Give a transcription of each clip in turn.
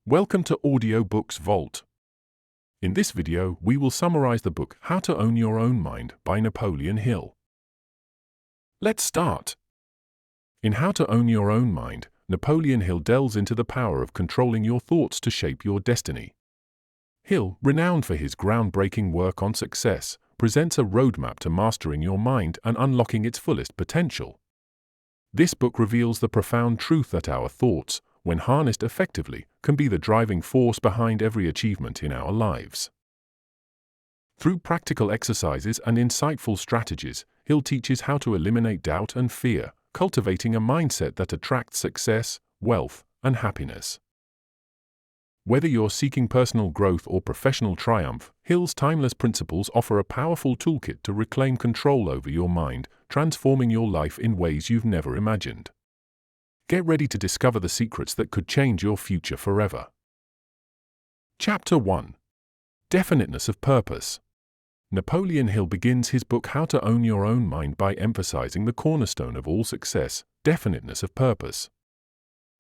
Welcome to Audiobooks Vault. In this video, we will summarize the book How to Own Your Own Mind by Napoleon Hill. Let's start. In How to Own Your Own Mind, Napoleon Hill delves into the power of controlling your thoughts to shape your destiny. Hill, renowned for his groundbreaking work on success, presents a roadmap to mastering your mind and unlocking its fullest potential. This book reveals the profound truth that our thoughts, when harnessed effectively, can be the driving force behind every achievement in our lives. Through practical exercises and insightful strategies, Hill teaches how to eliminate doubt and fear, cultivating a mindset that attracts success, wealth, and happiness. Whether you're seeking personal growth or professional triumph, Hill's timeless principles offer a powerful toolkit to reclaim control over your mind, transforming your life in ways you've never imagined. Get ready to discover the secrets that could change your future forever. Chapter 1. Definiteness of Purpose. Napoleon Hill begins his book How to Own Your Own Mind by emphasizing the cornerstone of all success, definiteness of purpose.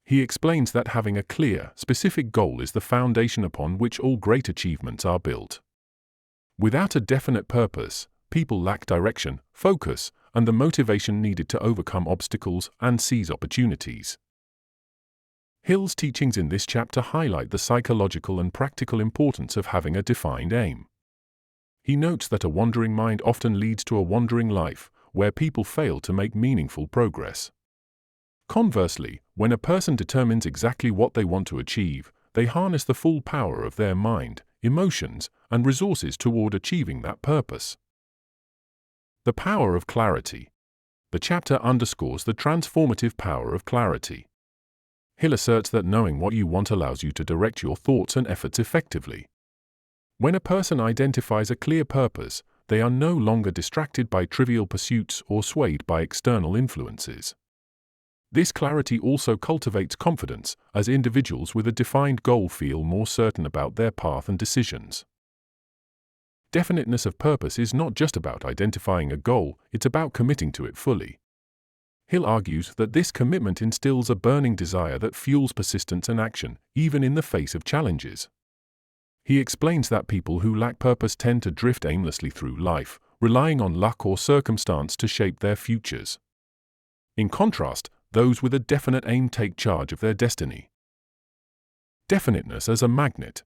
He explains that having a clear, specific goal is the foundation upon which all great achievements are built. Without a definite purpose, people lack direction, focus, and the motivation needed to overcome obstacles and seize opportunities. Hill's teachings in this chapter highlight the psychological and practical importance of having a defined aim. He notes that a wandering mind often leads to a wandering life, where people fail to make meaningful progress. Conversely, when a person determines exactly what they want to achieve, they harness the full power of their mind, emotions, and resources toward achieving that purpose. The power of clarity. The chapter underscores the transformative power of clarity. Hill asserts that knowing what you want allows you to direct your thoughts and efforts effectively. When a person identifies a clear purpose, they are no longer distracted by trivial pursuits or swayed by external influences. This clarity also cultivates confidence, as individuals with a defined goal feel more certain about their path and decisions. Definiteness of purpose is not just about identifying a goal, it's about committing to it fully. Hill argues that this commitment instills a burning desire that fuels persistence and action, even in the face of challenges. He explains that people who lack purpose tend to drift aimlessly through life, relying on luck or circumstance to shape their futures. In contrast, those with a definite aim take charge of their destiny. Definiteness as a magnet.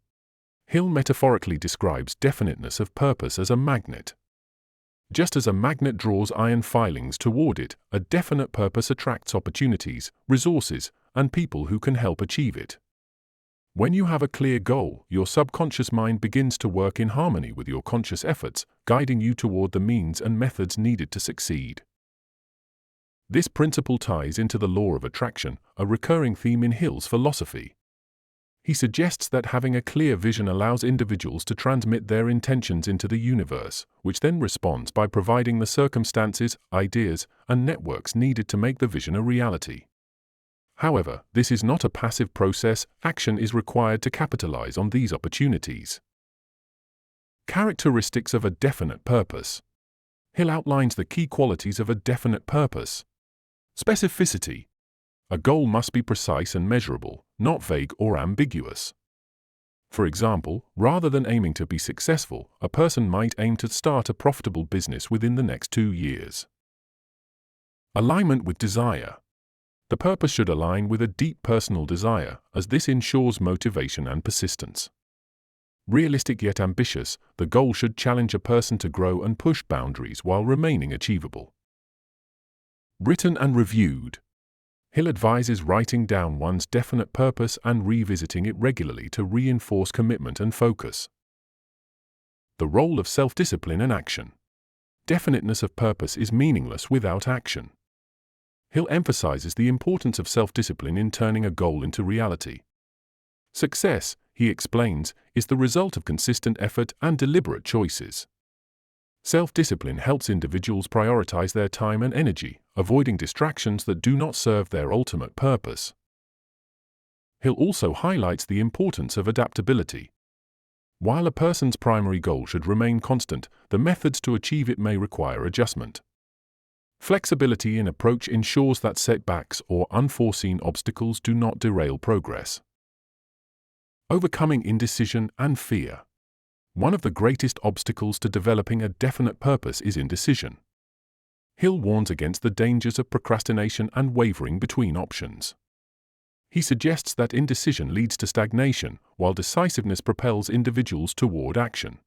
Hill metaphorically describes definiteness of purpose as a magnet. Just as a magnet draws iron filings toward it, a definite purpose attracts opportunities, resources, and people who can help achieve it. When you have a clear goal, your subconscious mind begins to work in harmony with your conscious efforts, guiding you toward the means and methods needed to succeed. This principle ties into the law of attraction, a recurring theme in Hill's philosophy. He suggests that having a clear vision allows individuals to transmit their intentions into the universe, which then responds by providing the circumstances, ideas, and networks needed to make the vision a reality. However, this is not a passive process. Action is required to capitalize on these opportunities. Characteristics of a definite purpose. Hill outlines the key qualities of a definite purpose. Specificity. A goal must be precise and measurable, not vague or ambiguous. For example, rather than aiming to be successful, a person might aim to start a profitable business within the next 2 years. Alignment with desire. The purpose should align with a deep personal desire, as this ensures motivation and persistence. Realistic yet ambitious, the goal should challenge a person to grow and push boundaries while remaining achievable. Written and reviewed. Hill advises writing down one's definite purpose and revisiting it regularly to reinforce commitment and focus. The role of self-discipline and action. Definiteness of purpose is meaningless without action. Hill emphasizes the importance of self-discipline in turning a goal into reality. Success, he explains, is the result of consistent effort and deliberate choices. Self-discipline helps individuals prioritize their time and energy, avoiding distractions that do not serve their ultimate purpose. Hill also highlights the importance of adaptability. While a person's primary goal should remain constant, the methods to achieve it may require adjustment. Flexibility in approach ensures that setbacks or unforeseen obstacles do not derail progress. Overcoming indecision and fear. One of the greatest obstacles to developing a definite purpose is indecision. Hill warns against the dangers of procrastination and wavering between options. He suggests that indecision leads to stagnation, while decisiveness propels individuals toward action.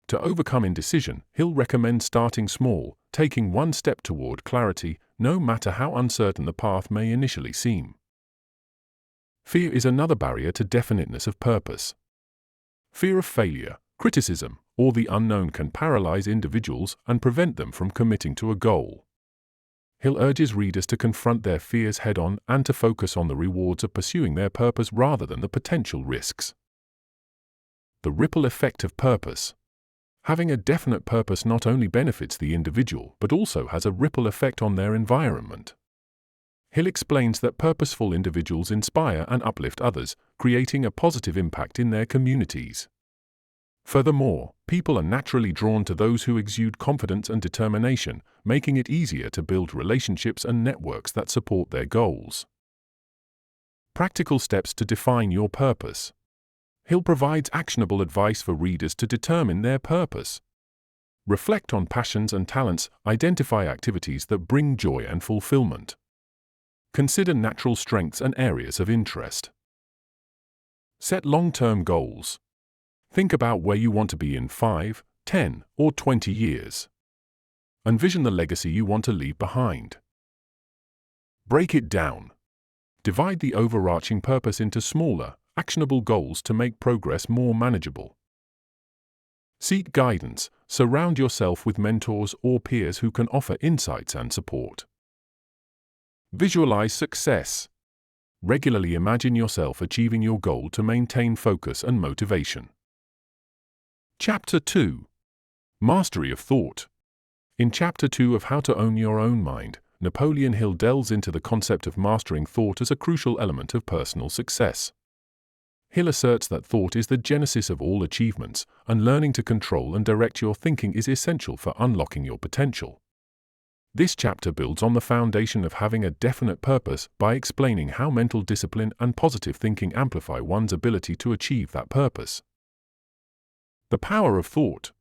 To overcome indecision, Hill recommends starting small, taking one step toward clarity, no matter how uncertain the path may initially seem. Fear is another barrier to definiteness of purpose. Fear of failure, criticism, or the unknown can paralyze individuals and prevent them from committing to a goal. Hill urges readers to confront their fears head-on and to focus on the rewards of pursuing their purpose rather than the potential risks. The ripple effect of purpose. Having a definite purpose not only benefits the individual but also has a ripple effect on their environment. Hill explains that purposeful individuals inspire and uplift others, creating a positive impact in their communities. Furthermore, people are naturally drawn to those who exude confidence and determination, making it easier to build relationships and networks that support their goals. Practical steps to define your purpose. Hill provides actionable advice for readers to determine their purpose. Reflect on passions and talents, identify activities that bring joy and fulfillment. Consider natural strengths and areas of interest. Set long-term goals. Think about where you want to be in 5, 10, or 20 years. Envision the legacy you want to leave behind. Break it down. Divide the overarching purpose into smaller, actionable goals to make progress more manageable. Seek guidance. Surround yourself with mentors or peers who can offer insights and support. Visualize success. Regularly imagine yourself achieving your goal to maintain focus and motivation. Chapter 2. Mastery of Thought. In Chapter 2 of How to Own Your Own Mind, Napoleon Hill delves into the concept of mastering thought as a crucial element of personal success. Hill asserts that thought is the genesis of all achievements, and learning to control and direct your thinking is essential for unlocking your potential. This chapter builds on the foundation of having a definite purpose by explaining how mental discipline and positive thinking amplify one's ability to achieve that purpose. The power of thought.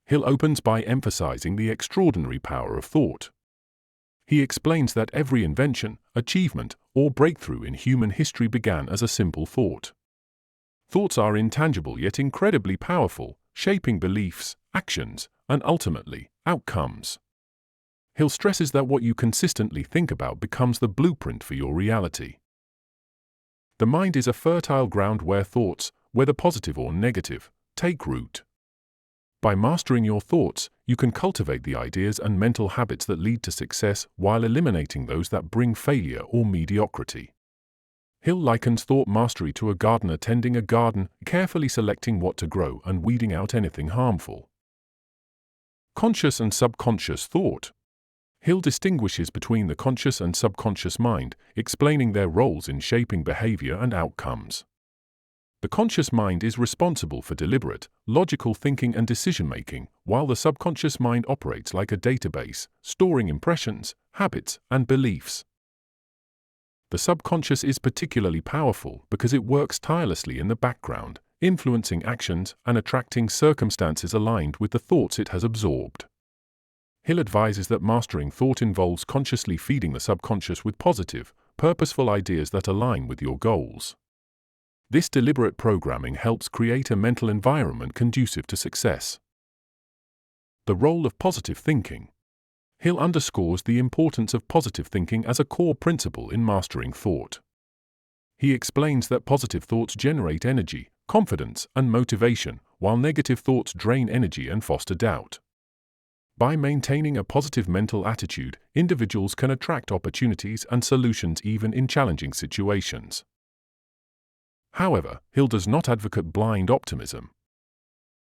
Hill opens by emphasizing the extraordinary power of thought. He explains that every invention, achievement, or breakthrough in human history began as a simple thought. Thoughts are intangible yet incredibly powerful, shaping beliefs, actions, and ultimately, outcomes. Hill stresses that what you consistently think about becomes the blueprint for your reality. The mind is a fertile ground where thoughts, whether positive or negative, take root. By mastering your thoughts, you can cultivate the ideas and mental habits that lead to success while eliminating those that bring failure or mediocrity. Hill likens thought mastery to a gardener tending a garden, carefully selecting what to grow and weeding out anything harmful. Conscious and subconscious thought. Hill distinguishes between the conscious and subconscious mind, explaining their roles in shaping behavior and outcomes. The conscious mind is responsible for deliberate, logical thinking and decision-making, while the subconscious mind operates like a database, storing impressions, habits, and beliefs. The subconscious is particularly powerful because it works tirelessly in the background, influencing actions and attracting circumstances aligned with the thoughts it has absorbed. Hill advises that mastering thought involves consciously feeding the subconscious with positive, purposeful ideas that align with your goals. This deliberate programming helps create a mental environment conducive to success. The role of positive thinking. Hill underscores the importance of positive thinking as a core principle in mastering thought. He explains that positive thoughts generate energy, confidence, and motivation, while negative thoughts drain energy and foster doubt. By maintaining a positive mental attitude, individuals can attract opportunities and solutions even in challenging situations. However, Hill does not advocate blind optimism.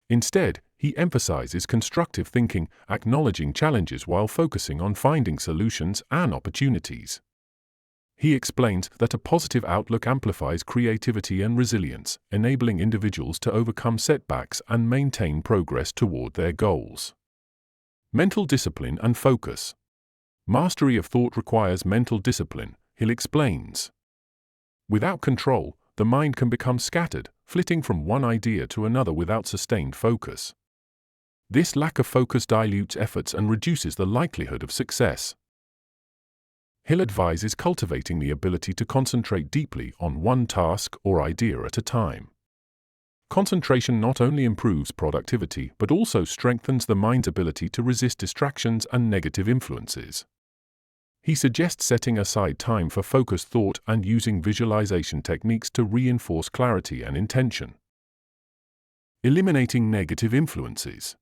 Instead, he emphasizes constructive thinking, acknowledging challenges while focusing on finding solutions and opportunities. He explains that a positive outlook amplifies creativity and resilience, enabling individuals to overcome setbacks and maintain progress toward their goals. Mental discipline and focus. Mastery of thought requires mental discipline, Hill explains. Without control, the mind can become scattered, flitting from one idea to another without sustained focus. This lack of focus dilutes efforts and reduces the likelihood of success. Hill advises cultivating the ability to concentrate deeply on one task or idea at a time. Concentration not only improves productivity but also strengthens the mind's ability to resist distractions and negative influences. He suggests setting aside time for focused thought and using visualization techniques to reinforce clarity and intention. Eliminating negative influences.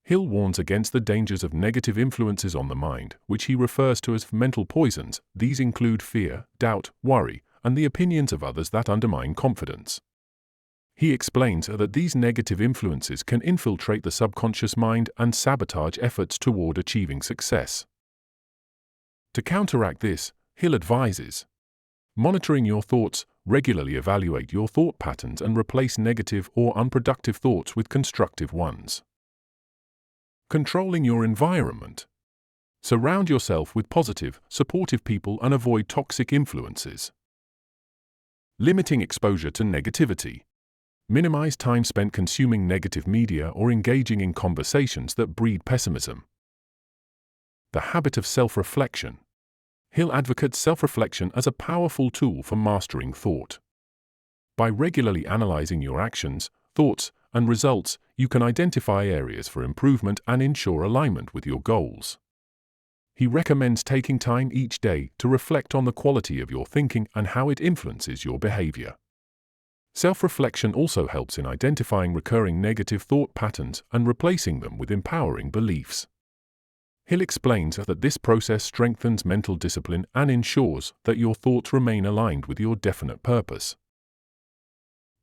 Hill warns against the dangers of negative influences on the mind, which he refers to as mental poisons. These include fear, doubt, worry, and the opinions of others that undermine confidence. He explains that these negative influences can infiltrate the subconscious mind and sabotage efforts toward achieving success. To counteract this, Hill advises monitoring your thoughts. Regularly evaluate your thought patterns and replace negative or unproductive thoughts with constructive ones. Controlling your environment. Surround yourself with positive, supportive people and avoid toxic influences. Limiting exposure to negativity. Minimize time spent consuming negative media or engaging in conversations that breed pessimism. The habit of self-reflection. Hill advocates self-reflection as a powerful tool for mastering thought. By regularly analyzing your actions, thoughts, and results, you can identify areas for improvement and ensure alignment with your goals. He recommends taking time each day to reflect on the quality of your thinking and how it influences your behavior. Self-reflection also helps in identifying recurring negative thought patterns and replacing them with empowering beliefs. Hill explains that this process strengthens mental discipline and ensures that your thoughts remain aligned with your definite purpose.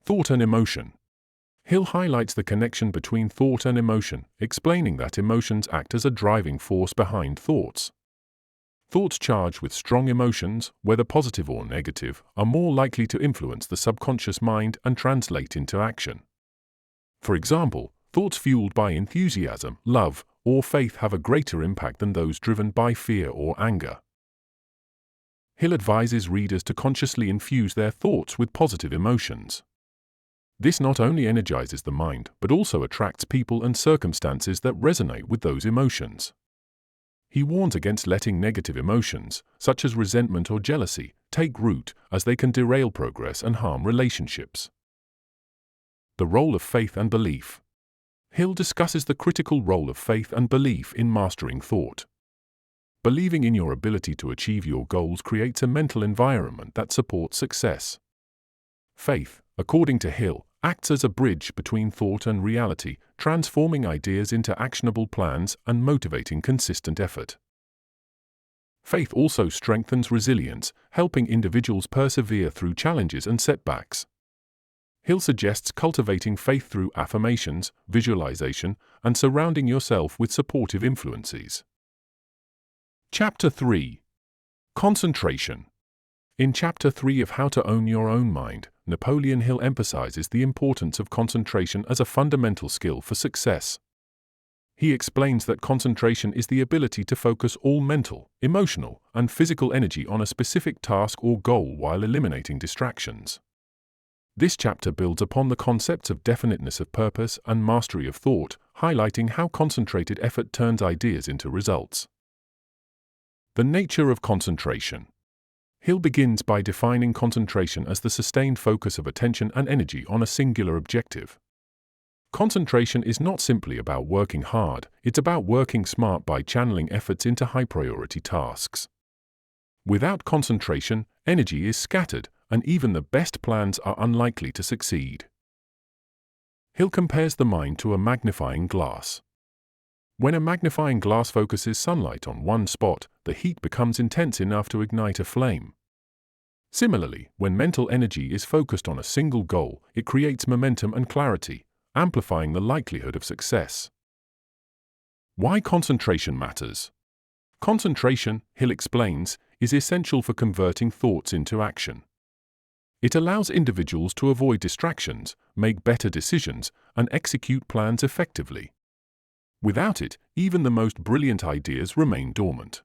Thought and emotion. Hill highlights the connection between thought and emotion, explaining that emotions act as a driving force behind thoughts. Thoughts charged with strong emotions, whether positive or negative, are more likely to influence the subconscious mind and translate into action. For example, thoughts fueled by enthusiasm, love, or faith have a greater impact than those driven by fear or anger. Hill advises readers to consciously infuse their thoughts with positive emotions. This not only energizes the mind, but also attracts people and circumstances that resonate with those emotions. He warns against letting negative emotions, such as resentment or jealousy, take root, as they can derail progress and harm relationships. The role of faith and belief. Hill discusses the critical role of faith and belief in mastering thought. Believing in your ability to achieve your goals creates a mental environment that supports success. Faith, according to Hill, acts as a bridge between thought and reality, transforming ideas into actionable plans and motivating consistent effort. Faith also strengthens resilience, helping individuals persevere through challenges and setbacks. Hill suggests cultivating faith through affirmations, visualization, and surrounding yourself with supportive influences. Chapter 3. Concentration. In Chapter 3 of How to Own Your Own Mind, Napoleon Hill emphasizes the importance of concentration as a fundamental skill for success. He explains that concentration is the ability to focus all mental, emotional, and physical energy on a specific task or goal while eliminating distractions. This chapter builds upon the concepts of definiteness of purpose and mastery of thought, highlighting how concentrated effort turns ideas into results. The nature of concentration. Hill begins by defining concentration as the sustained focus of attention and energy on a singular objective. Concentration is not simply about working hard, it's about working smart by channeling efforts into high-priority tasks. Without concentration, energy is scattered, and even the best plans are unlikely to succeed. Hill compares the mind to a magnifying glass. When a magnifying glass focuses sunlight on one spot, the heat becomes intense enough to ignite a flame. Similarly, when mental energy is focused on a single goal, it creates momentum and clarity, amplifying the likelihood of success. Why concentration matters. Concentration, Hill explains, is essential for converting thoughts into action. It allows individuals to avoid distractions, make better decisions, and execute plans effectively. Without it, even the most brilliant ideas remain dormant.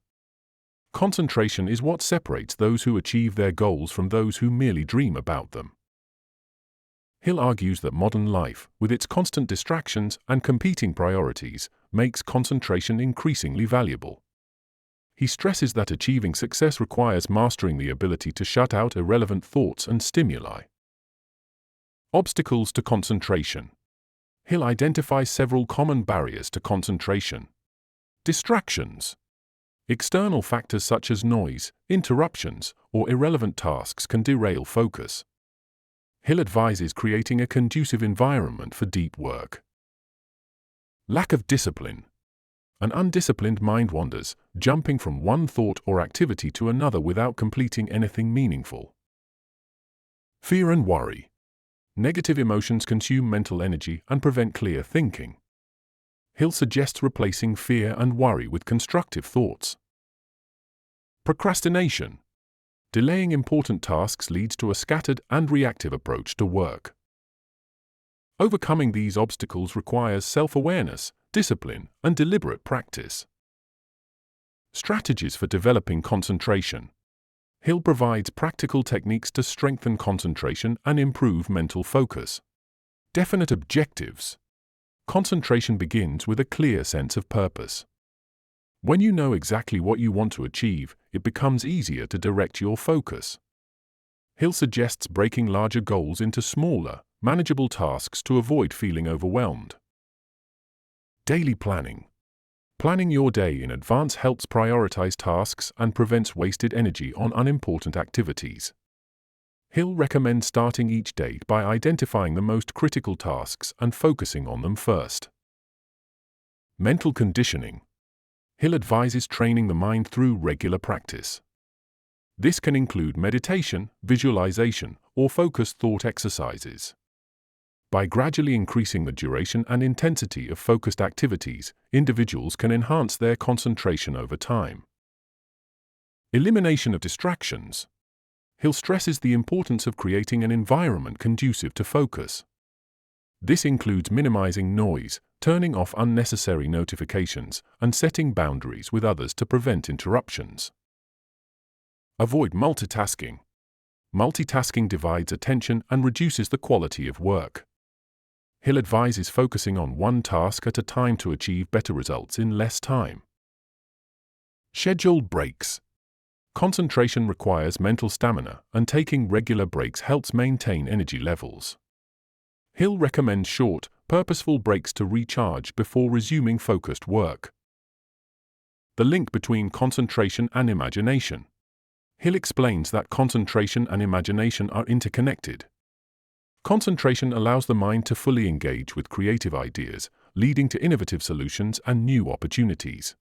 Concentration is what separates those who achieve their goals from those who merely dream about them. Hill argues that modern life, with its constant distractions and competing priorities, makes concentration increasingly valuable. He stresses that achieving success requires mastering the ability to shut out irrelevant thoughts and stimuli. Obstacles to concentration. Hill identifies several common barriers to concentration. Distractions. External factors such as noise, interruptions, or irrelevant tasks can derail focus. Hill advises creating a conducive environment for deep work. Lack of discipline. An undisciplined mind wanders, jumping from one thought or activity to another without completing anything meaningful. Fear and worry. Negative emotions consume mental energy and prevent clear thinking. Hill suggests replacing fear and worry with constructive thoughts. Procrastination. Delaying important tasks leads to a scattered and reactive approach to work. Overcoming these obstacles requires self-awareness, discipline, and deliberate practice. Strategies for developing concentration. Hill provides practical techniques to strengthen concentration and improve mental focus. Definite objectives. Concentration begins with a clear sense of purpose. When you know exactly what you want to achieve, it becomes easier to direct your focus. Hill suggests breaking larger goals into smaller, manageable tasks to avoid feeling overwhelmed. Daily planning. Planning your day in advance helps prioritize tasks and prevents wasted energy on unimportant activities. Hill recommends starting each day by identifying the most critical tasks and focusing on them first. Mental conditioning. Hill advises training the mind through regular practice. This can include meditation, visualization, or focused thought exercises. By gradually increasing the duration and intensity of focused activities, individuals can enhance their concentration over time. Elimination of distractions. Hill stresses the importance of creating an environment conducive to focus. This includes minimizing noise, turning off unnecessary notifications, and setting boundaries with others to prevent interruptions. Avoid multitasking. Multitasking divides attention and reduces the quality of work. Hill advises focusing on one task at a time to achieve better results in less time. Scheduled breaks. Concentration requires mental stamina, and taking regular breaks helps maintain energy levels. Hill recommends short, purposeful breaks to recharge before resuming focused work. The link between concentration and imagination. Hill explains that concentration and imagination are interconnected. Concentration allows the mind to fully engage with creative ideas, leading to innovative solutions and new opportunities.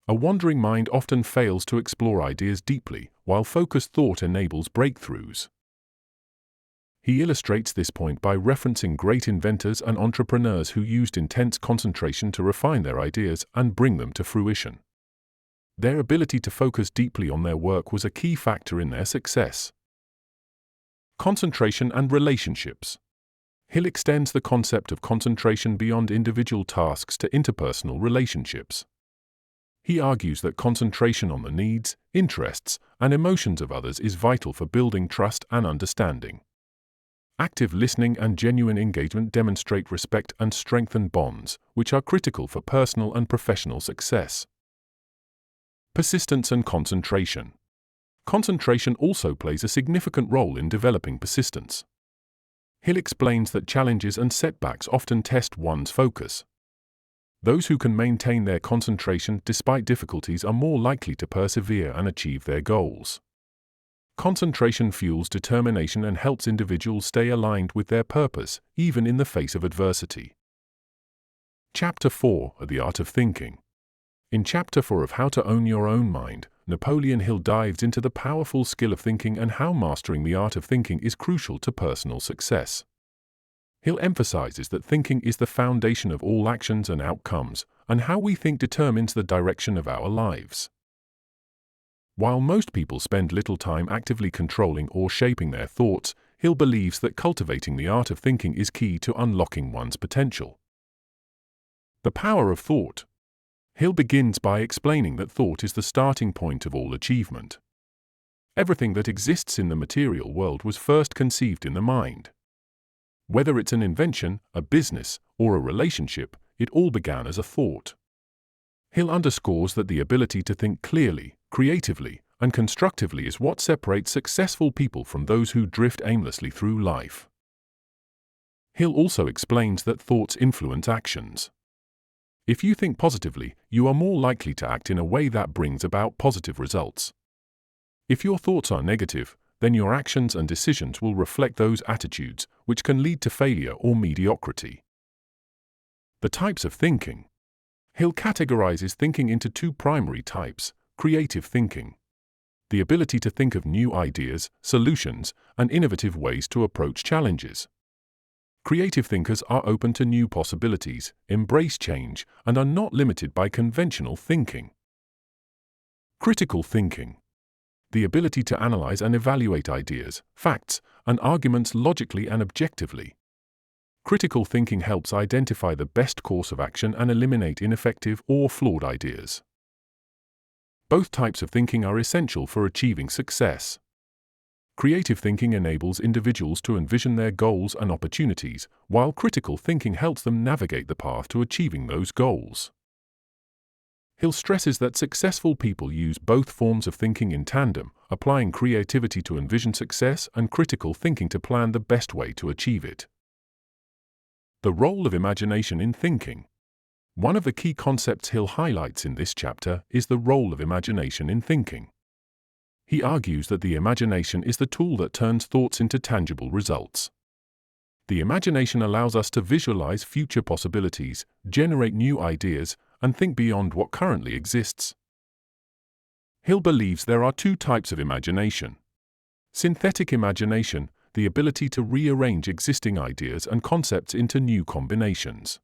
A wandering mind often fails to explore ideas deeply, while focused thought enables breakthroughs. He illustrates this point by referencing great inventors and entrepreneurs who used intense concentration to refine their ideas and bring them to fruition. Their ability to focus deeply on their work was a key factor in their success. Concentration and relationships. Hill extends the concept of concentration beyond individual tasks to interpersonal relationships. He argues that concentration on the needs, interests, and emotions of others is vital for building trust and understanding. Active listening and genuine engagement demonstrate respect and strengthen bonds, which are critical for personal and professional success. Persistence and concentration. Concentration also plays a significant role in developing persistence. Hill explains that challenges and setbacks often test one's focus. Those who can maintain their concentration despite difficulties are more likely to persevere and achieve their goals. Concentration fuels determination and helps individuals stay aligned with their purpose, even in the face of adversity. Chapter 4: The Art of Thinking. In Chapter 4 of How to Own Your Own Mind, Napoleon Hill dives into the powerful skill of thinking and how mastering the art of thinking is crucial to personal success. Hill emphasizes that thinking is the foundation of all actions and outcomes, and how we think determines the direction of our lives. While most people spend little time actively controlling or shaping their thoughts, Hill believes that cultivating the art of thinking is key to unlocking one's potential. The power of thought. Hill begins by explaining that thought is the starting point of all achievement. Everything that exists in the material world was first conceived in the mind. Whether it's an invention, a business, or a relationship, it all began as a thought. Hill underscores that the ability to think clearly, creatively, and constructively is what separates successful people from those who drift aimlessly through life. Hill also explains that thoughts influence actions. If you think positively, you are more likely to act in a way that brings about positive results. If your thoughts are negative, then your actions and decisions will reflect those attitudes, which can lead to failure or mediocrity. The types of thinking. Hill categorizes thinking into two primary types: creative thinking, the ability to think of new ideas, solutions, and innovative ways to approach challenges. Creative thinkers are open to new possibilities, embrace change, and are not limited by conventional thinking. Critical thinking, the ability to analyze and evaluate ideas, facts, and arguments logically and objectively. Critical thinking helps identify the best course of action and eliminate ineffective or flawed ideas. Both types of thinking are essential for achieving success. Creative thinking enables individuals to envision their goals and opportunities, while critical thinking helps them navigate the path to achieving those goals. Hill stresses that successful people use both forms of thinking in tandem, applying creativity to envision success and critical thinking to plan the best way to achieve it. The role of imagination in thinking. One of the key concepts Hill highlights in this chapter is the role of imagination in thinking. He argues that the imagination is the tool that turns thoughts into tangible results. The imagination allows us to visualize future possibilities, generate new ideas, and think beyond what currently exists. Hill believes there are two types of imagination: synthetic imagination, the ability to rearrange existing ideas and concepts into new combinations.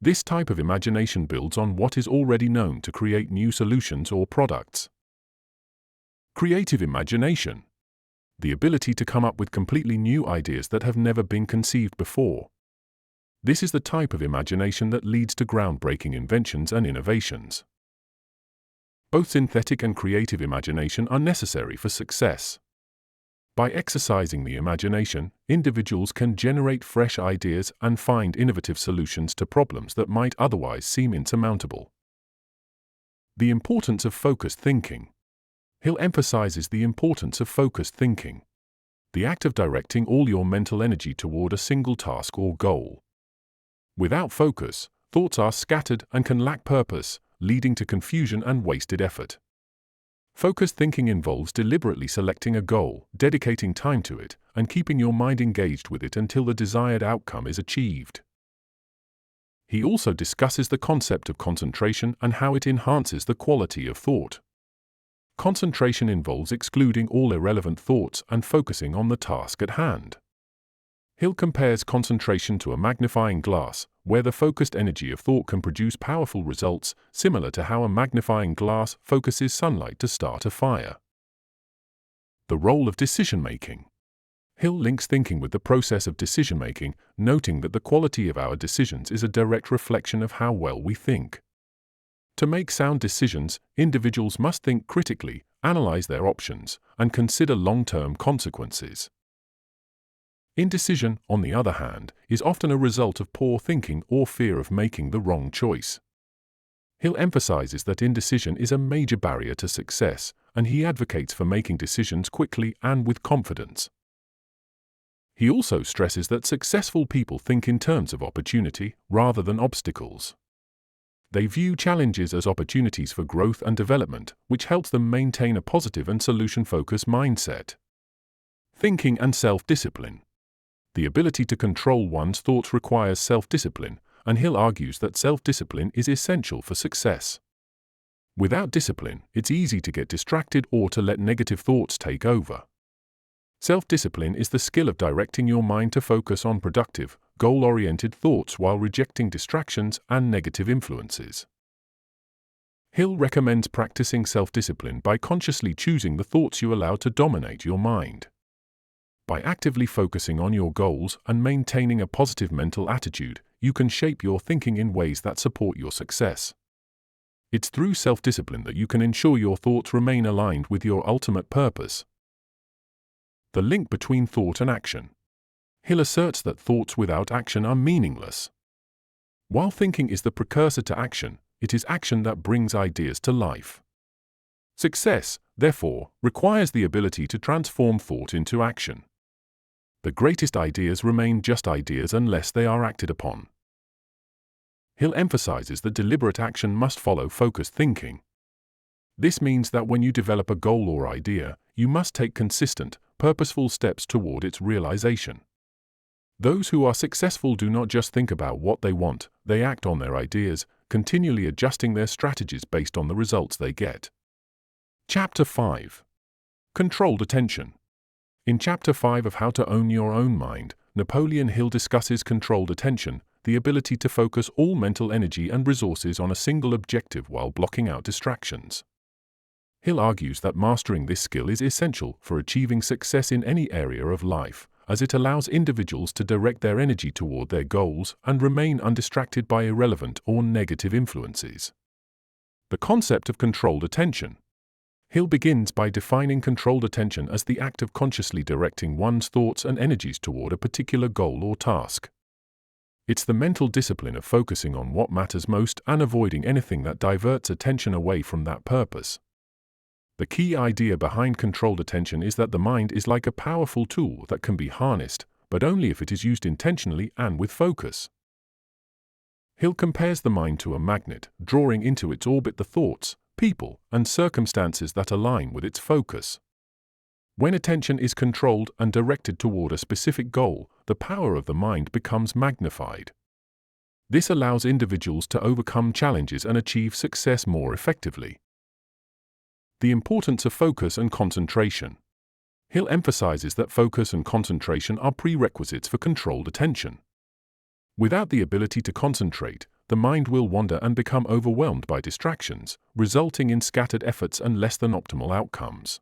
This type of imagination builds on what is already known to create new solutions or products. Creative imagination, the ability to come up with completely new ideas that have never been conceived before. This is the type of imagination that leads to groundbreaking inventions and innovations. Both synthetic and creative imagination are necessary for success. By exercising the imagination, individuals can generate fresh ideas and find innovative solutions to problems that might otherwise seem insurmountable. The importance of focused thinking. Hill emphasizes the importance of focused thinking, the act of directing all your mental energy toward a single task or goal. Without focus, thoughts are scattered and can lack purpose, leading to confusion and wasted effort. Focused thinking involves deliberately selecting a goal, dedicating time to it, and keeping your mind engaged with it until the desired outcome is achieved. He also discusses the concept of concentration and how it enhances the quality of thought. Concentration involves excluding all irrelevant thoughts and focusing on the task at hand. Hill compares concentration to a magnifying glass, where the focused energy of thought can produce powerful results, similar to how a magnifying glass focuses sunlight to start a fire. The role of decision-making. Hill links thinking with the process of decision-making, noting that the quality of our decisions is a direct reflection of how well we think. To make sound decisions, individuals must think critically, analyze their options, and consider long-term consequences. Indecision, on the other hand, is often a result of poor thinking or fear of making the wrong choice. Hill emphasizes that indecision is a major barrier to success, and he advocates for making decisions quickly and with confidence. He also stresses that successful people think in terms of opportunity rather than obstacles. They view challenges as opportunities for growth and development, which helps them maintain a positive and solution-focused mindset. Thinking and self-discipline. The ability to control one's thoughts requires self-discipline, and Hill argues that self-discipline is essential for success. Without discipline, it's easy to get distracted or to let negative thoughts take over. Self-discipline is the skill of directing your mind to focus on productive, goal-oriented thoughts while rejecting distractions and negative influences. Hill recommends practicing self-discipline by consciously choosing the thoughts you allow to dominate your mind. By actively focusing on your goals and maintaining a positive mental attitude, you can shape your thinking in ways that support your success. It's through self-discipline that you can ensure your thoughts remain aligned with your ultimate purpose. The link between thought and action. Hill asserts that thoughts without action are meaningless. While thinking is the precursor to action, it is action that brings ideas to life. Success, therefore, requires the ability to transform thought into action. The greatest ideas remain just ideas unless they are acted upon. Hill emphasizes that deliberate action must follow focused thinking. This means that when you develop a goal or idea, you must take consistent, purposeful steps toward its realization. Those who are successful do not just think about what they want, they act on their ideas, continually adjusting their strategies based on the results they get. Chapter 5. Controlled Attention. In Chapter 5 of How to Own Your Own Mind, Napoleon Hill discusses controlled attention, the ability to focus all mental energy and resources on a single objective while blocking out distractions. Hill argues that mastering this skill is essential for achieving success in any area of life, as it allows individuals to direct their energy toward their goals and remain undistracted by irrelevant or negative influences. The concept of controlled attention. Hill begins by defining controlled attention as the act of consciously directing one's thoughts and energies toward a particular goal or task. It's the mental discipline of focusing on what matters most and avoiding anything that diverts attention away from that purpose. The key idea behind controlled attention is that the mind is like a powerful tool that can be harnessed, but only if it is used intentionally and with focus. Hill compares the mind to a magnet, drawing into its orbit the thoughts, people, and circumstances that align with its focus. When attention is controlled and directed toward a specific goal, the power of the mind becomes magnified. This allows individuals to overcome challenges and achieve success more effectively. The importance of focus and concentration. Hill emphasizes that focus and concentration are prerequisites for controlled attention. Without the ability to concentrate, the mind will wander and become overwhelmed by distractions, resulting in scattered efforts and less than optimal outcomes.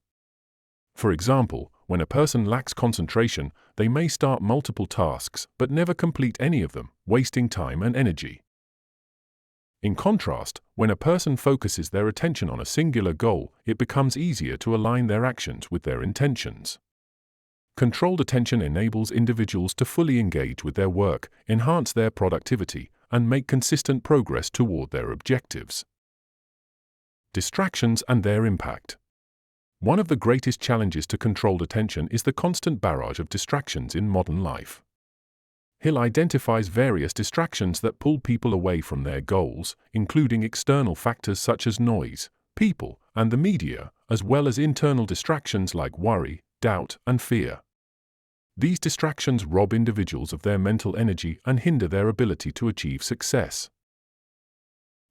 For example, when a person lacks concentration, they may start multiple tasks but never complete any of them, wasting time and energy. In contrast, when a person focuses their attention on a singular goal, it becomes easier to align their actions with their intentions. Controlled attention enables individuals to fully engage with their work, enhance their productivity, and make consistent progress toward their objectives. Distractions and their impact. One of the greatest challenges to controlled attention is the constant barrage of distractions in modern life. Hill identifies various distractions that pull people away from their goals, including external factors such as noise, people, and the media, as well as internal distractions like worry, doubt, and fear. These distractions rob individuals of their mental energy and hinder their ability to achieve success.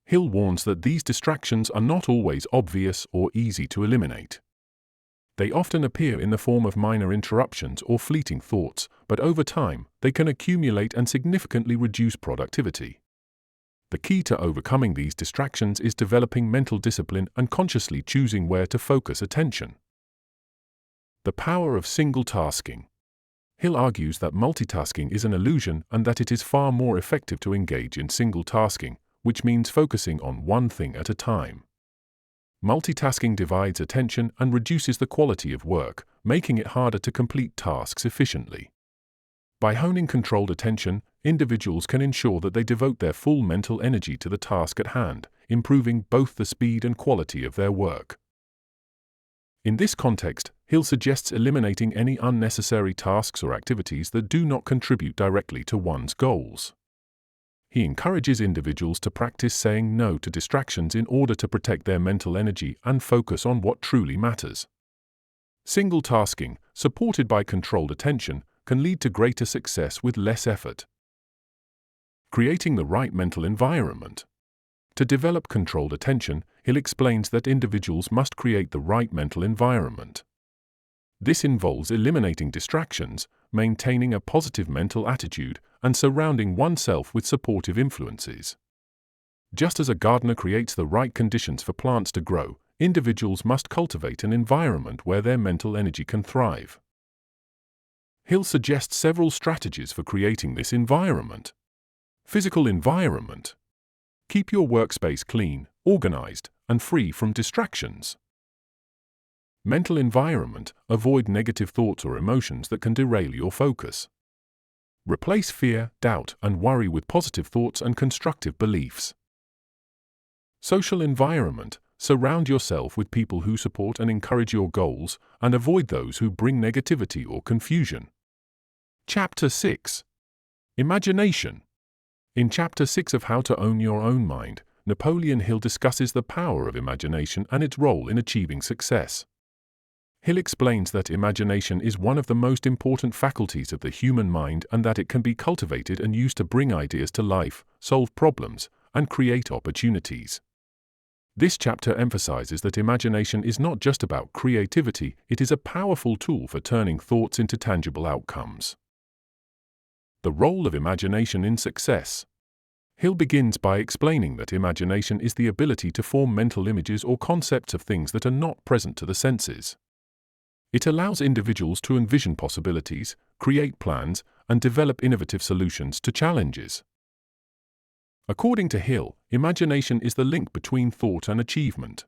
Hill warns that these distractions are not always obvious or easy to eliminate. They often appear in the form of minor interruptions or fleeting thoughts, but over time, they can accumulate and significantly reduce productivity. The key to overcoming these distractions is developing mental discipline and consciously choosing where to focus attention. The power of single tasking. Hill argues that multitasking is an illusion and that it is far more effective to engage in single tasking, which means focusing on one thing at a time. Multitasking divides attention and reduces the quality of work, making it harder to complete tasks efficiently. By honing controlled attention, individuals can ensure that they devote their full mental energy to the task at hand, improving both the speed and quality of their work. In this context, Hill suggests eliminating any unnecessary tasks or activities that do not contribute directly to one's goals. He encourages individuals to practice saying no to distractions in order to protect their mental energy and focus on what truly matters. Single tasking, supported by controlled attention, can lead to greater success with less effort. Creating the right mental environment. To develop controlled attention, Hill explains that individuals must create the right mental environment. This involves eliminating distractions, maintaining a positive mental attitude, and surrounding oneself with supportive influences. Just as a gardener creates the right conditions for plants to grow, individuals must cultivate an environment where their mental energy can thrive. Hill suggests several strategies for creating this environment. Physical environment. Keep your workspace clean, organized, and free from distractions. Mental environment. Avoid negative thoughts or emotions that can derail your focus. Replace fear, doubt, and worry with positive thoughts and constructive beliefs. Social environment. Surround yourself with people who support and encourage your goals, and avoid those who bring negativity or confusion. Chapter 6. Imagination. In Chapter 6 of How to Own Your Own Mind, Napoleon Hill discusses the power of imagination and its role in achieving success. Hill explains that imagination is one of the most important faculties of the human mind and that it can be cultivated and used to bring ideas to life, solve problems, and create opportunities. This chapter emphasizes that imagination is not just about creativity, it is a powerful tool for turning thoughts into tangible outcomes. The role of imagination in success. Hill begins by explaining that imagination is the ability to form mental images or concepts of things that are not present to the senses. It allows individuals to envision possibilities, create plans, and develop innovative solutions to challenges. According to Hill, imagination is the link between thought and achievement.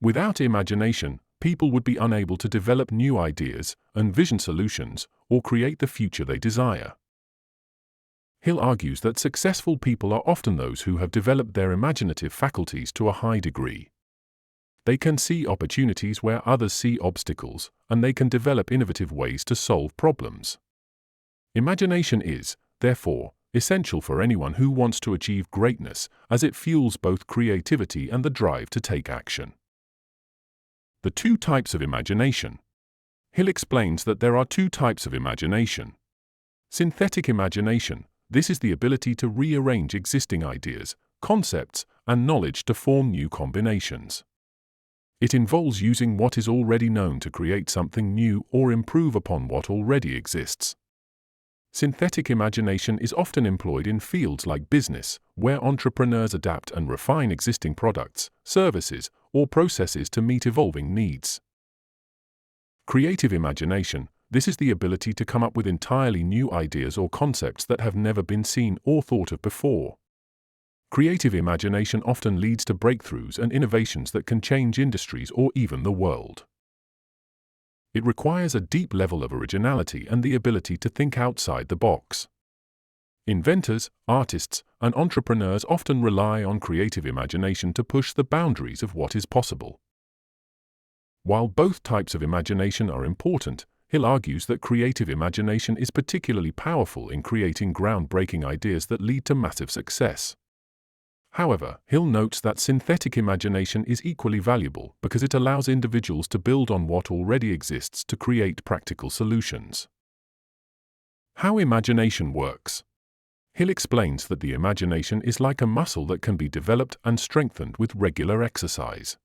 Without imagination, people would be unable to develop new ideas, envision solutions, or create the future they desire. Hill argues that successful people are often those who have developed their imaginative faculties to a high degree. They can see opportunities where others see obstacles, and they can develop innovative ways to solve problems. Imagination is, therefore, essential for anyone who wants to achieve greatness, as it fuels both creativity and the drive to take action. The two types of imagination. Hill explains that there are two types of imagination. Synthetic imagination. This is the ability to rearrange existing ideas, concepts, and knowledge to form new combinations. It involves using what is already known to create something new or improve upon what already exists. Synthetic imagination is often employed in fields like business, where entrepreneurs adapt and refine existing products, services, or processes to meet evolving needs. Creative imagination. This is the ability to come up with entirely new ideas or concepts that have never been seen or thought of before. Creative imagination often leads to breakthroughs and innovations that can change industries or even the world. It requires a deep level of originality and the ability to think outside the box. Inventors, artists, and entrepreneurs often rely on creative imagination to push the boundaries of what is possible. While both types of imagination are important, Hill argues that creative imagination is particularly powerful in creating groundbreaking ideas that lead to massive success. However, Hill notes that synthetic imagination is equally valuable because it allows individuals to build on what already exists to create practical solutions. How imagination works. Hill explains that the imagination is like a muscle that can be developed and strengthened with regular exercise.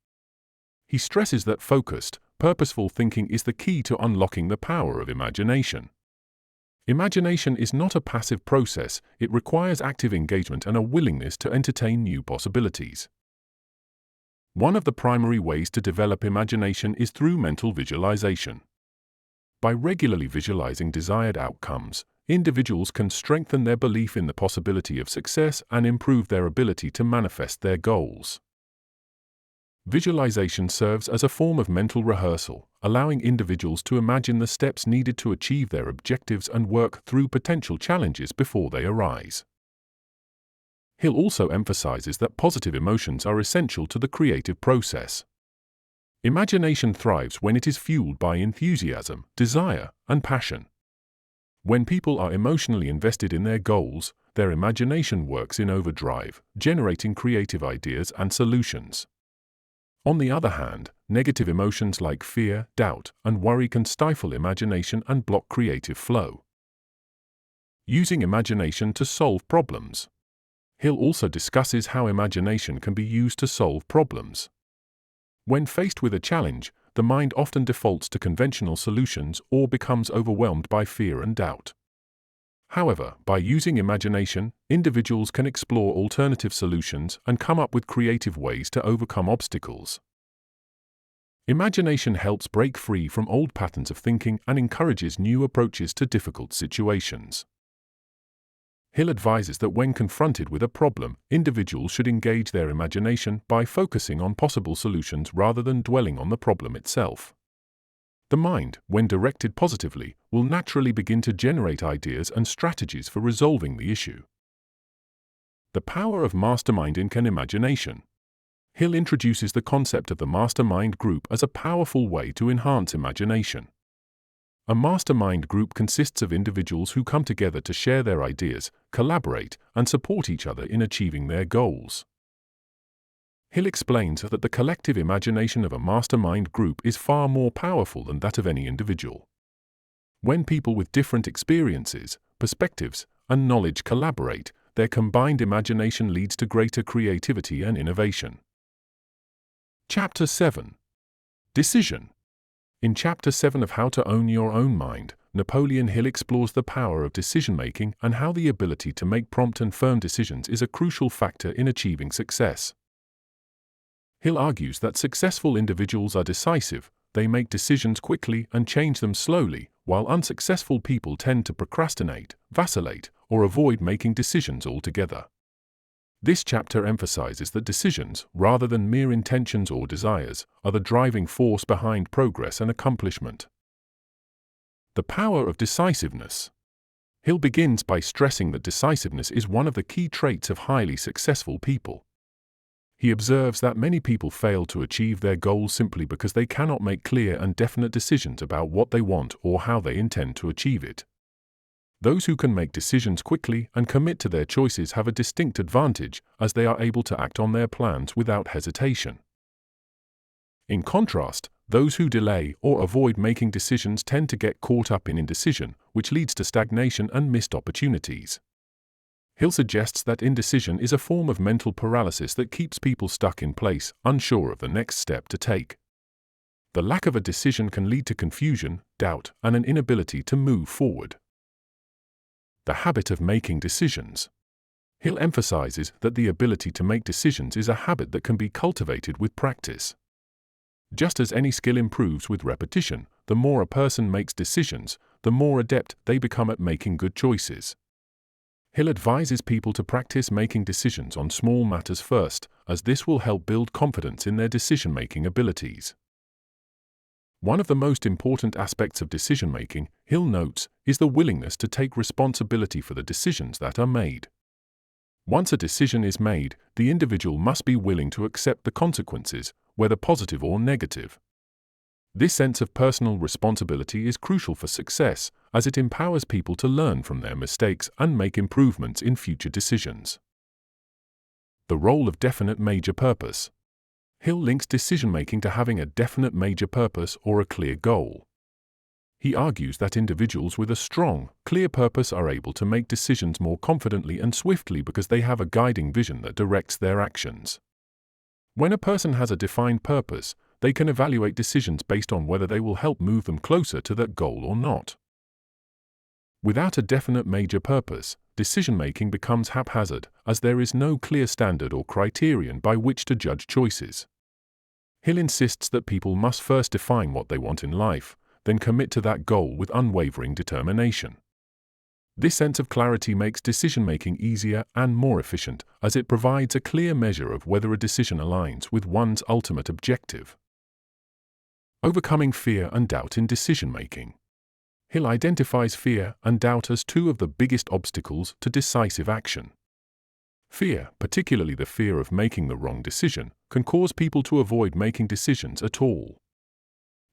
He stresses that focused, purposeful thinking is the key to unlocking the power of imagination. Imagination is not a passive process, it requires active engagement and a willingness to entertain new possibilities. One of the primary ways to develop imagination is through mental visualization. By regularly visualizing desired outcomes, individuals can strengthen their belief in the possibility of success and improve their ability to manifest their goals. Visualization serves as a form of mental rehearsal, allowing individuals to imagine the steps needed to achieve their objectives and work through potential challenges before they arise. Hill also emphasizes that positive emotions are essential to the creative process. Imagination thrives when it is fueled by enthusiasm, desire, and passion. When people are emotionally invested in their goals, their imagination works in overdrive, generating creative ideas and solutions. On the other hand, negative emotions like fear, doubt, and worry can stifle imagination and block creative flow. Using imagination to solve problems. Hill also discusses how imagination can be used to solve problems. When faced with a challenge, the mind often defaults to conventional solutions or becomes overwhelmed by fear and doubt. However, by using imagination, individuals can explore alternative solutions and come up with creative ways to overcome obstacles. Imagination helps break free from old patterns of thinking and encourages new approaches to difficult situations. Hill advises that when confronted with a problem, individuals should engage their imagination by focusing on possible solutions rather than dwelling on the problem itself. The mind, when directed positively, will naturally begin to generate ideas and strategies for resolving the issue. The power of mastermind in imagination. Hill introduces the concept of the mastermind group as a powerful way to enhance imagination. A mastermind group consists of individuals who come together to share their ideas, collaborate, and support each other in achieving their goals. Hill explains that the collective imagination of a mastermind group is far more powerful than that of any individual. When people with different experiences, perspectives, and knowledge collaborate, their combined imagination leads to greater creativity and innovation. Chapter 7. Decision. In Chapter 7 of How to Own Your Own Mind, Napoleon Hill explores the power of decision-making and how the ability to make prompt and firm decisions is a crucial factor in achieving success. Hill argues that successful individuals are decisive, they make decisions quickly and change them slowly, while unsuccessful people tend to procrastinate, vacillate, or avoid making decisions altogether. This chapter emphasizes that decisions, rather than mere intentions or desires, are the driving force behind progress and accomplishment. The power of decisiveness. Hill begins by stressing that decisiveness is one of the key traits of highly successful people. He observes that many people fail to achieve their goals simply because they cannot make clear and definite decisions about what they want or how they intend to achieve it. Those who can make decisions quickly and commit to their choices have a distinct advantage, as they are able to act on their plans without hesitation. In contrast, those who delay or avoid making decisions tend to get caught up in indecision, which leads to stagnation and missed opportunities. Hill suggests that indecision is a form of mental paralysis that keeps people stuck in place, unsure of the next step to take. The lack of a decision can lead to confusion, doubt, and an inability to move forward. The habit of making decisions. Hill emphasizes that the ability to make decisions is a habit that can be cultivated with practice. Just as any skill improves with repetition, the more a person makes decisions, the more adept they become at making good choices. Hill advises people to practice making decisions on small matters first, as this will help build confidence in their decision-making abilities. One of the most important aspects of decision-making, Hill notes, is the willingness to take responsibility for the decisions that are made. Once a decision is made, the individual must be willing to accept the consequences, whether positive or negative. This sense of personal responsibility is crucial for success, as it empowers people to learn from their mistakes and make improvements in future decisions. The role of definite major purpose. Hill links decision-making to having a definite major purpose or a clear goal. He argues that individuals with a strong, clear purpose are able to make decisions more confidently and swiftly because they have a guiding vision that directs their actions. When a person has a defined purpose, they can evaluate decisions based on whether they will help move them closer to that goal or not. Without a definite major purpose, decision-making becomes haphazard, as there is no clear standard or criterion by which to judge choices. Hill insists that people must first define what they want in life, then commit to that goal with unwavering determination. This sense of clarity makes decision-making easier and more efficient, as it provides a clear measure of whether a decision aligns with one's ultimate objective. Overcoming fear and doubt in decision-making. Hill identifies fear and doubt as two of the biggest obstacles to decisive action. Fear, particularly the fear of making the wrong decision, can cause people to avoid making decisions at all.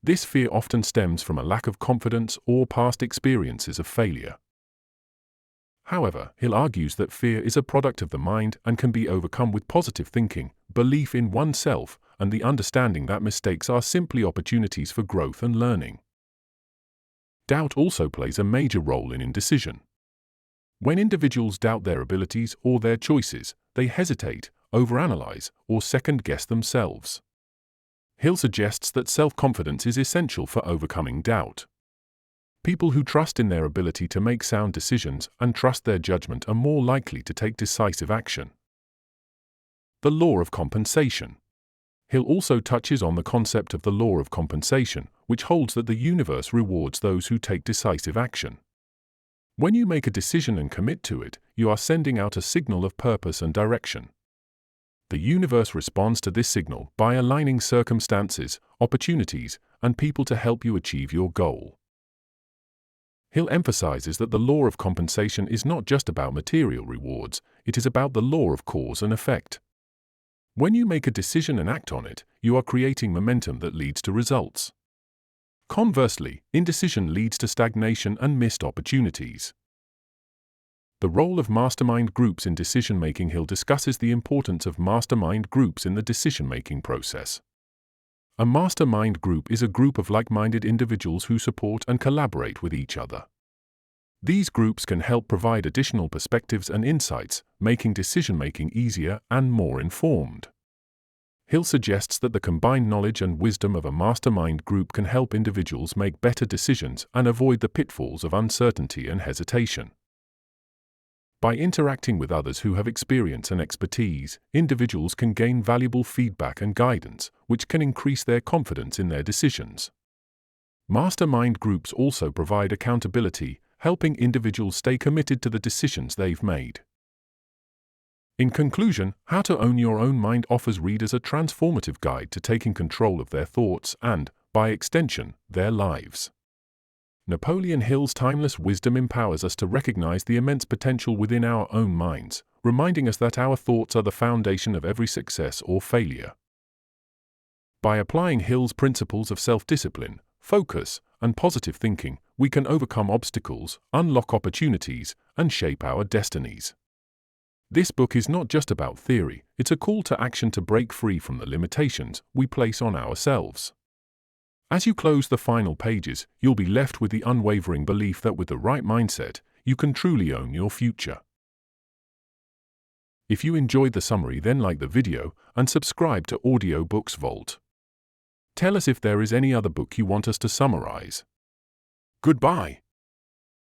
This fear often stems from a lack of confidence or past experiences of failure. However, Hill argues that fear is a product of the mind and can be overcome with positive thinking, belief in oneself, and the understanding that mistakes are simply opportunities for growth and learning. Doubt also plays a major role in indecision. When individuals doubt their abilities or their choices, they hesitate, overanalyze, or second-guess themselves. Hill suggests that self-confidence is essential for overcoming doubt. People who trust in their ability to make sound decisions and trust their judgment are more likely to take decisive action. The law of compensation. Hill also touches on the concept of the law of compensation, which holds that the universe rewards those who take decisive action. When you make a decision and commit to it, you are sending out a signal of purpose and direction. The universe responds to this signal by aligning circumstances, opportunities, and people to help you achieve your goal. Hill emphasizes that the law of compensation is not just about material rewards, it is about the law of cause and effect. When you make a decision and act on it, you are creating momentum that leads to results. Conversely, indecision leads to stagnation and missed opportunities. The role of mastermind groups in decision-making. Hill discusses the importance of mastermind groups in the decision-making process. A mastermind group is a group of like-minded individuals who support and collaborate with each other. These groups can help provide additional perspectives and insights, making decision-making easier and more informed. Hill suggests that the combined knowledge and wisdom of a mastermind group can help individuals make better decisions and avoid the pitfalls of uncertainty and hesitation. By interacting with others who have experience and expertise, individuals can gain valuable feedback and guidance, which can increase their confidence in their decisions. Mastermind groups also provide accountability, helping individuals stay committed to the decisions they've made. In conclusion, How to Own Your Own Mind offers readers a transformative guide to taking control of their thoughts and, by extension, their lives. Napoleon Hill's timeless wisdom empowers us to recognize the immense potential within our own minds, reminding us that our thoughts are the foundation of every success or failure. By applying Hill's principles of self-discipline, focus, and positive thinking, we can overcome obstacles, unlock opportunities, and shape our destinies. This book is not just about theory, it's a call to action to break free from the limitations we place on ourselves. As you close the final pages, you'll be left with the unwavering belief that with the right mindset, you can truly own your future. If you enjoyed the summary, then like the video and subscribe to Audiobooks Vault. Tell us if there is any other book you want us to summarize. Goodbye.